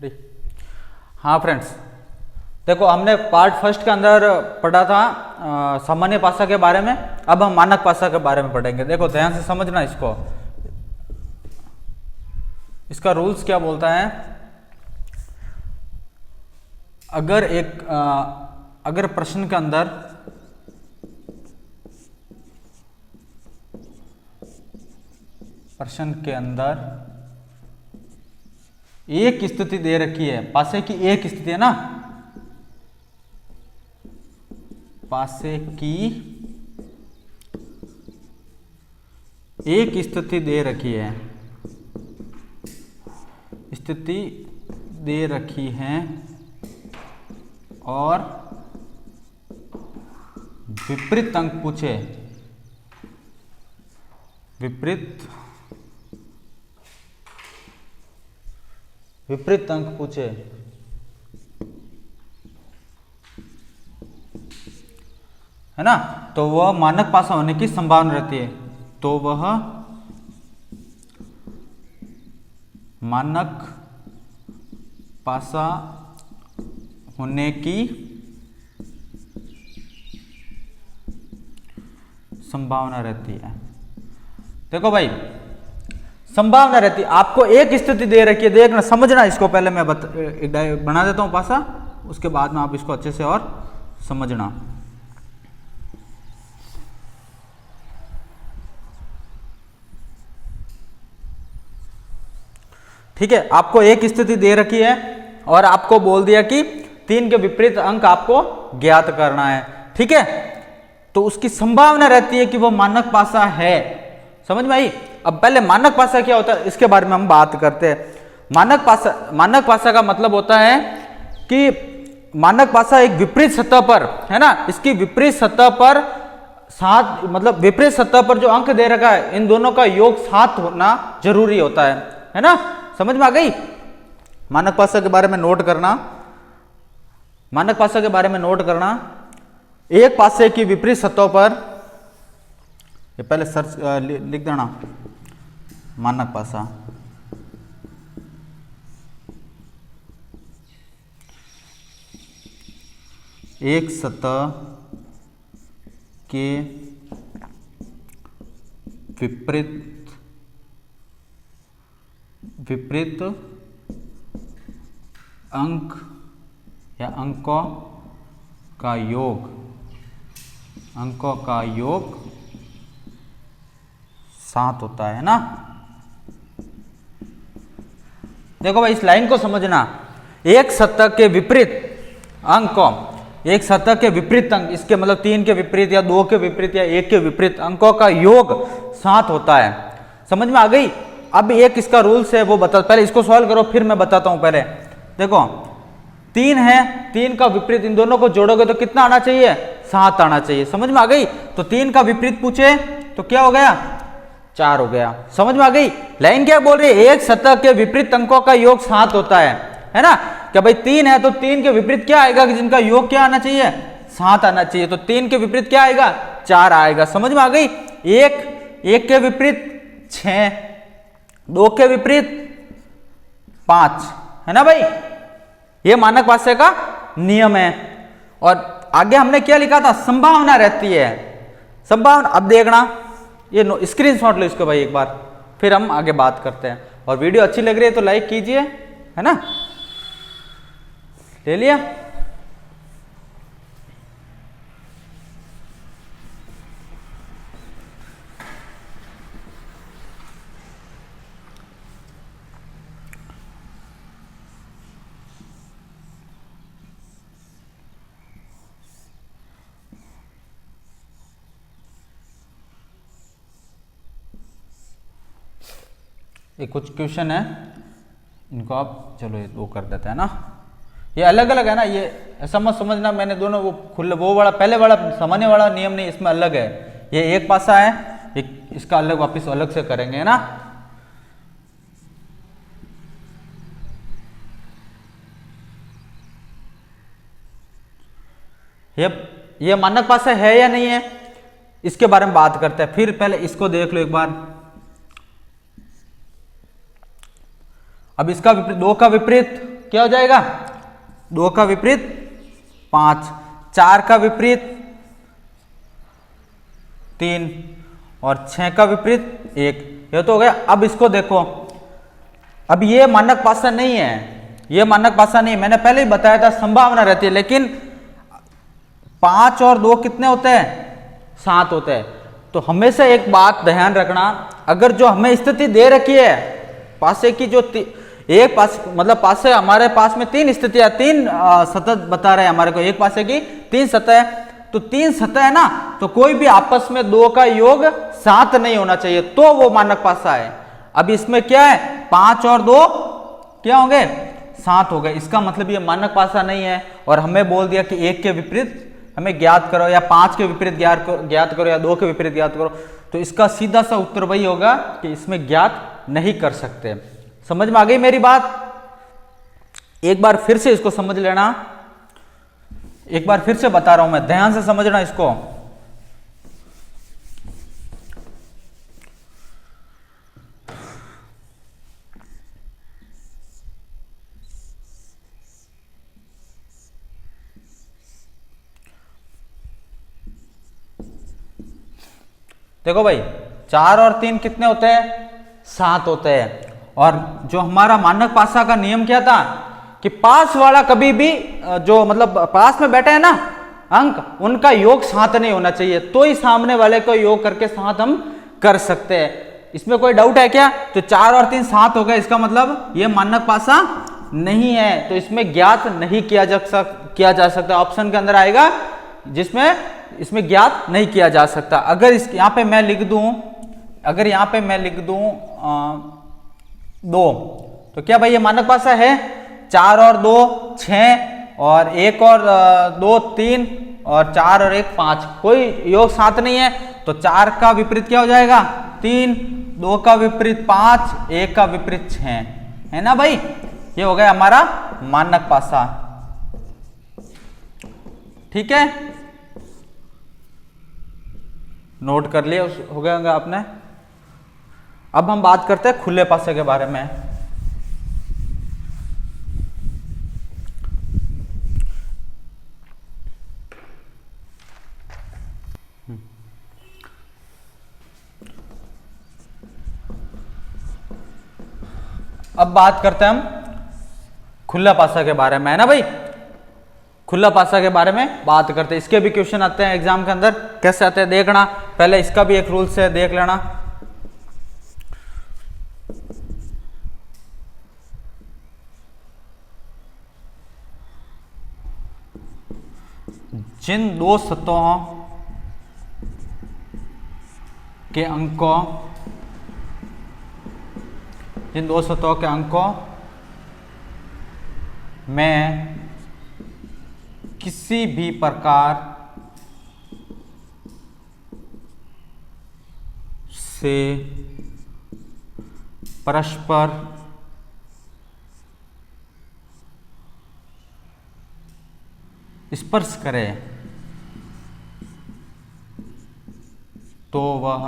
हाँ फ्रेंड्स, देखो हमने पार्ट फर्स्ट के अंदर पढ़ा था सामान्य पासा के बारे में। अब हम मानक पासा के बारे में पढ़ेंगे। देखो ध्यान से समझना इसको, इसका रूल्स क्या बोलता है। अगर प्रश्न के अंदर एक स्थिति दे रखी है, पासे की एक स्थिति है ना, पासे की एक स्थिति दे रखी है, स्थिति दे रखी है और विपरीत अंक पूछे, विपरीत अंक पूछे, है ना, तो वह मानक पासा होने की संभावना रहती है। तो वह मानक पासा होने की संभावना रहती है। देखो भाई, संभावना रहती है, आपको एक स्थिति दे रखी है, देखना समझना इसको। पहले मैं बना देता हूं पासा, उसके बाद में आप इसको अच्छे से और समझना। ठीक है, आपको एक स्थिति दे रखी है और आपको बोल दिया कि 3 के विपरीत अंक आपको ज्ञात करना है। ठीक है, तो उसकी संभावना रहती है कि वो मानक पासा है। समझ में आई? अब पहले मानक पासा क्या होता है इसके बारे में हम बात करते हैं। मानक पासा का मतलब होता है कि मानक पासा एक विपरीत सतह पर है ना, इसकी विपरीत सतह पर सात, मतलब विपरीत सतह पर जो अंक दे रखा है इन दोनों का योग 7 होना जरूरी होता है ना। समझ में आ गई? मानक पासा के बारे में नोट करना, मानक पासा के बारे में नोट करना। एक पासे की विपरीत सतह पर, ये पहले सर्च लिख देना, मानक पासा। एक सतह के विपरीत अंक या अंकों का योग 7 होता है ना। देखो भाई, इस लाइन को समझना, एक सतह के विपरीत अंकों, एक सतह के विपरीत अंक, इसके मतलब 3 के विपरीत या 2 के विपरीत या 1 के विपरीत अंकों का योग 7 होता है। समझ में आ गई? अब एक इसका रूल्स है वो बता, पहले इसको सॉल्व करो फिर मैं बताता हूं। पहले देखो 3 है, 3 का विपरीत इन दोनों को जोड़ोगे तो कितना आना चाहिए? 7 आना चाहिए। समझ में आ गई? तो 3 का विपरीत पूछे तो क्या हो गया? 4 हो गया। समझ में आ गई? लाइन क्या बोल रही है? एक सतह के विपरीत अंकों का योग 7 होता है ना। क्या भाई 3 है तो 3 के विपरीत क्या आएगा कि जिनका योग क्या आना चाहिए? 7 आना चाहिए। तो 3 के विपरीत क्या आएगा? 4 आएगा। समझ में आ गई? एक के विपरीत 6, 2 के विपरीत 5, है ना भाई। ये मानक पासे का नियम है। और आगे हमने क्या लिखा था? संभावना रहती है, संभावना। अब देखना, ये स्क्रीनशॉट लो इसको भाई एक बार, फिर हम आगे बात करते हैं। और वीडियो अच्छी लग रही है तो लाइक कीजिए, है ना। ले लिया? ये कुछ क्वेश्चन है, इनको आप चलो ये वो कर देते हैं ना। ये अलग अलग है ना, ये ऐसा मत समझना मैंने दोनों वो खुले वो वाला पहले वाला सामान्य वाला नियम नहीं, इसमें अलग है। ये एक पासा है, एक इसका अलग वापस अलग से करेंगे, है ना। ये मानक पासा है या नहीं है इसके बारे में बात करते हैं। फिर पहले इसको देख लो एक बार। अब इसका विपरीत, 2 का विपरीत क्या हो जाएगा, 2 का विपरीत 5, 4 का विपरीत 3 और 6 का विपरीत 1, ये तो हो गया। अब इसको देखो, अब ये मानक पासा नहीं है, ये मानक पासा नहीं है, मैंने पहले ही बताया था संभावना रहती है, लेकिन 5 और 2 कितने होते हैं, 7 होते हैं। तो हमेशा एक बात ध्यान रखना, अगर जो हमें स्थिति दे रखी है पासे की, जो एक पास मतलब पासे हमारे पास में 3 स्थितियां, 3 सतह बता रहे हैं हमारे को, एक पासे की 3 सतह है, तो 3 सतह है ना, तो कोई भी आपस में 2 का योग 7 नहीं होना चाहिए, तो वो मानक पासा है। अब इसमें क्या है, 5 और 2 क्या होंगे, 7 हो गए, इसका मतलब ये मानक पासा नहीं है। और हमें बोल दिया कि 1 के विपरीत हमें ज्ञात करो, या 5 के विपरीत ज्ञात करो, या 2 के विपरीत ज्ञात करो, तो इसका सीधा सा उत्तर वही होगा कि इसमें ज्ञात नहीं कर सकते। समझ में आ गई मेरी बात? एक बार फिर से इसको समझ लेना, एक बार फिर से बता रहा हूं मैं, ध्यान से समझना इसको। देखो भाई, 4 और 3 कितने होते हैं, 7 होते हैं। और जो हमारा मानक पासा का नियम क्या था कि पास वाला कभी भी जो मतलब पास में बैठे हैं ना अंक, उनका योग 7 नहीं होना चाहिए, तो ही सामने वाले को योग करके 7 हम कर सकते हैं। इसमें कोई डाउट है क्या? तो 4 और 3 7 हो गए, इसका मतलब ये मानक पासा नहीं है, तो इसमें ज्ञात नहीं किया जा सकता। ऑप्शन के अंदर आएगा जिसमें इसमें ज्ञात नहीं किया जा सकता। अगर इस यहां पे मैं लिख दूं, अगर यहां पे मैं लिख दूं 2, तो क्या भाई ये मानक पासा है? 4 और 2 6, और 1 और 2 3, और 4 और 1 5, कोई योग 7 नहीं है, तो 4 का विपरीत क्या हो जाएगा, 3, 2 का विपरीत 5, 1 का विपरीत 6, है ना भाई? ये हो गया हमारा मानक पासा। ठीक है, नोट कर लिया हो गया होगा आपने। अब हम बात करते हैं खुले पासे के बारे में। अब बात करते हैं हम खुला पासा के बारे में, है ना भाई? खुला पासा के बारे में बात करते हैं, इसके भी क्वेश्चन आते हैं एग्जाम के अंदर। कैसे आते हैं देखना, पहले इसका भी एक रूल्स है, देख लेना। जिन 2 सतहों के अंकों, जिन 2 सतहों के अंकों में किसी भी प्रकार से परस्पर स्पर्श करे तो वह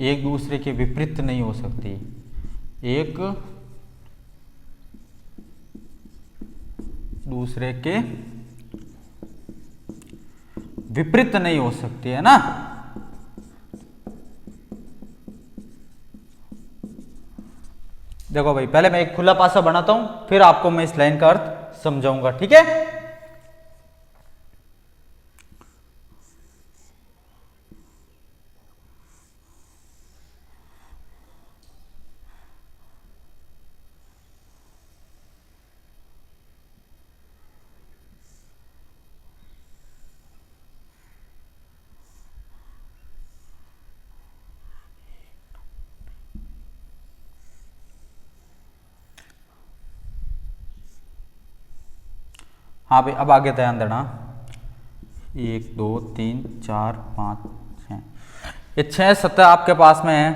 एक दूसरे के विपरीत नहीं हो सकती, एक दूसरे के विपरीत नहीं हो सकती, है ना? देखो भाई, पहले मैं एक खुला पासा बनाता हूं, फिर आपको मैं इस लाइन का अर्थ समझाऊंगा, ठीक है? हाँ भाई, अब आगे ध्यान देना। 1 2 3 4 5 6, ये 6 सतह आपके पास में है,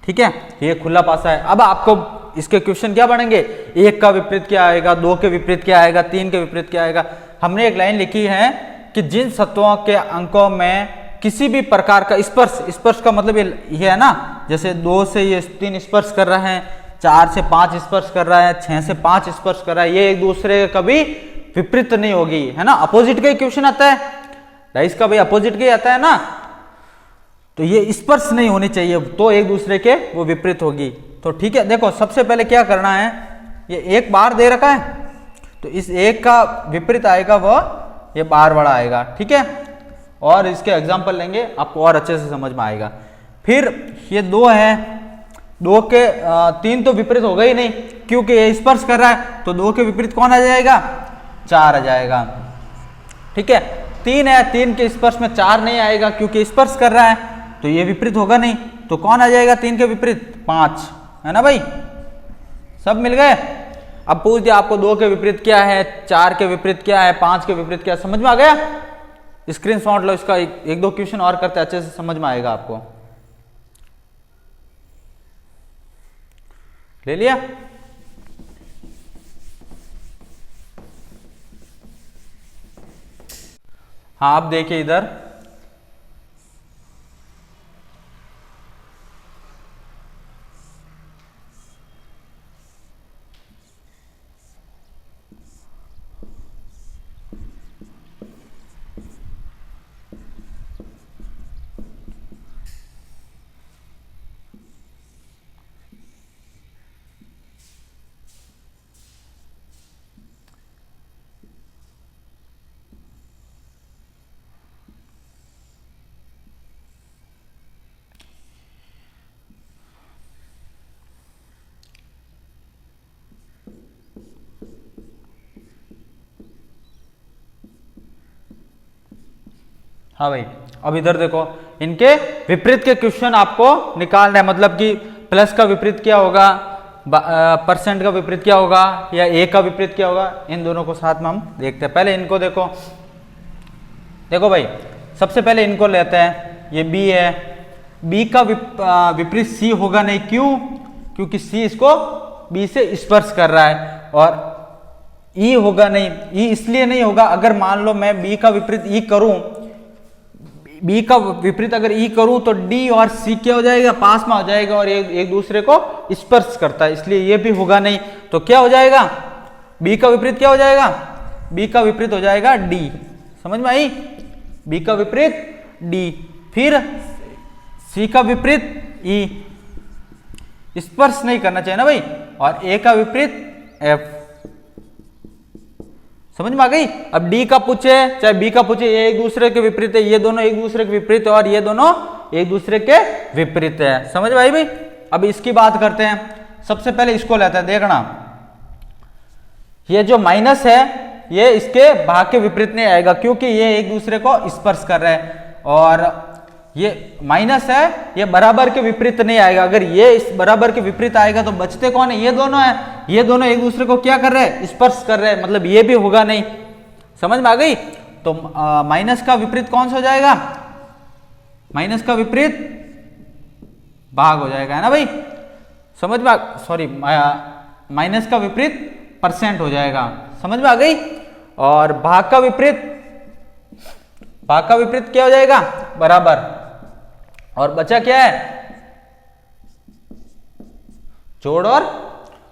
ठीक है? ये खुला पासा है। अब आपको इसके क्वेश्चन क्या बनेंगे, 1 का विपरीत क्या आएगा, 2 के विपरीत क्या आएगा, 3 के विपरीत क्या आएगा। हमने एक लाइन लिखी है कि जिन सतहों के अंकों में किसी भी प्रकार का स्पर्श, स्पर्श का मतलब ये है ना, जैसे 2 से ये 3 स्पर्श कर रहे हैं, 4 से 5 स्पर्श कर रहा है, 6 से 5 स्पर्श कर रहा है, ये एक दूसरे के कभी विपरीत नहीं होगी, है ना। अपोजिट का ही क्वेश्चन आता है, डाइस का भाई अपोजिट का ही आता है ना, तो ये स्पर्श नहीं होनी चाहिए, तो एक दूसरे के वो विपरीत होगी। तो ठीक है, देखो सबसे पहले क्या करना है, ये एक बार दे रखा है, तो इस एक का विपरीत आएगा वह ये बार वाला आएगा, ठीक है। और इसके एग्जाम्पल लेंगे, आपको और अच्छे से समझ में आएगा। फिर ये 2 है, 2 के 3 तो विपरीत होगा ही नहीं, क्योंकि ये स्पर्श कर रहा है, तो 2 के विपरीत कौन आ जाएगा, 4 आ जाएगा, ठीक है। 3 है, 3 के स्पर्श में 4 नहीं आएगा, क्योंकि स्पर्श कर रहा है, तो ये विपरीत होगा नहीं, तो कौन आ जाएगा 3 के विपरीत, 5, है ना भाई। सब मिल गए। अब पूछ दिया आपको 2 के विपरीत क्या है, 4 के विपरीत क्या है, 5 के विपरीत क्या है, समझ में आ गया। स्क्रीनशॉट लो इसका, एक दो क्वेश्चन और करते अच्छे से समझ में आएगा आपको। ले लिया। हाँ, आप देखिए इधर, हाँ भाई, अब इधर देखो, इनके विपरीत के क्वेश्चन आपको निकालना है, मतलब कि प्लस का विपरीत क्या होगा, परसेंट का विपरीत क्या होगा, या ए का विपरीत क्या होगा, इन दोनों को साथ में हम देखते हैं। पहले इनको देखो, देखो भाई सबसे पहले इनको लेते हैं, ये बी है, बी का विपरीत सी होगा नहीं, क्यों, क्योंकि सी इसको बी से स्पर्श कर रहा है, और ई होगा नहीं, ई इसलिए नहीं होगा, अगर मान लो मैं बी का विपरीत ई करूं, बी का विपरीत अगर ई करूं तो डी और सी क्या हो जाएगा, पास में हो जाएगा, और एक दूसरे को स्पर्श करता है, इसलिए ये भी होगा नहीं। तो क्या हो जाएगा, बी का विपरीत क्या हो जाएगा, बी का विपरीत हो जाएगा डी, समझ में आई, बी का विपरीत डी। फिर सी का विपरीत ई, स्पर्श नहीं करना चाहिए ना भाई, और ए का विपरीत एफ, समझ में आ गई। अब डी का पूछे चाहे बी का पूछे, ये एक दूसरे के विपरीत है, ये दोनों एक दूसरे के विपरीत है, और ये दोनों एक दूसरे के विपरीत है, समझ में आई भाई। अब इसकी बात करते हैं, सबसे पहले इसको लेते हैं, देखना ये जो माइनस है ये इसके भाग के विपरीत नहीं आएगा, क्योंकि ये एक दूसरे को स्पर्श कर रहे हैं, और ये माइनस है, ये बराबर के विपरीत नहीं आएगा। अगर ये इस बराबर के विपरीत आएगा तो बचते कौन है, ये दोनों है, ये दोनों एक दूसरे को क्या कर रहे हैं, स्पर्श कर रहे हैं, मतलब ये भी होगा नहीं, समझ में आ गई। तो माइनस का विपरीत कौन सा हो जाएगा, माइनस का विपरीत भाग हो जाएगा, है ना भाई, समझ में सॉरी माइनस का विपरीत परसेंट हो जाएगा, समझ में आ गई। और भाग का विपरीत, भाग का विपरीत क्या हो जाएगा, बराबर, और बचा क्या है, जोड़ और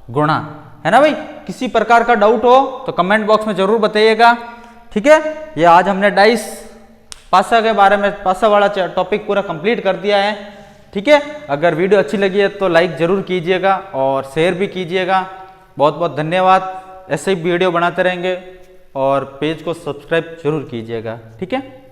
गुणा, है ना भाई। किसी प्रकार का डाउट हो तो कमेंट बॉक्स में जरूर बताइएगा, ठीक है। ये आज हमने डाइस पासा के बारे में, पासा वाला टॉपिक पूरा कंप्लीट कर दिया है, ठीक है। अगर वीडियो अच्छी लगी है तो लाइक जरूर कीजिएगा और शेयर भी कीजिएगा। बहुत बहुत धन्यवाद, ऐसे ही वीडियो बनाते रहेंगे, और पेज को सब्सक्राइब जरूर कीजिएगा, ठीक है।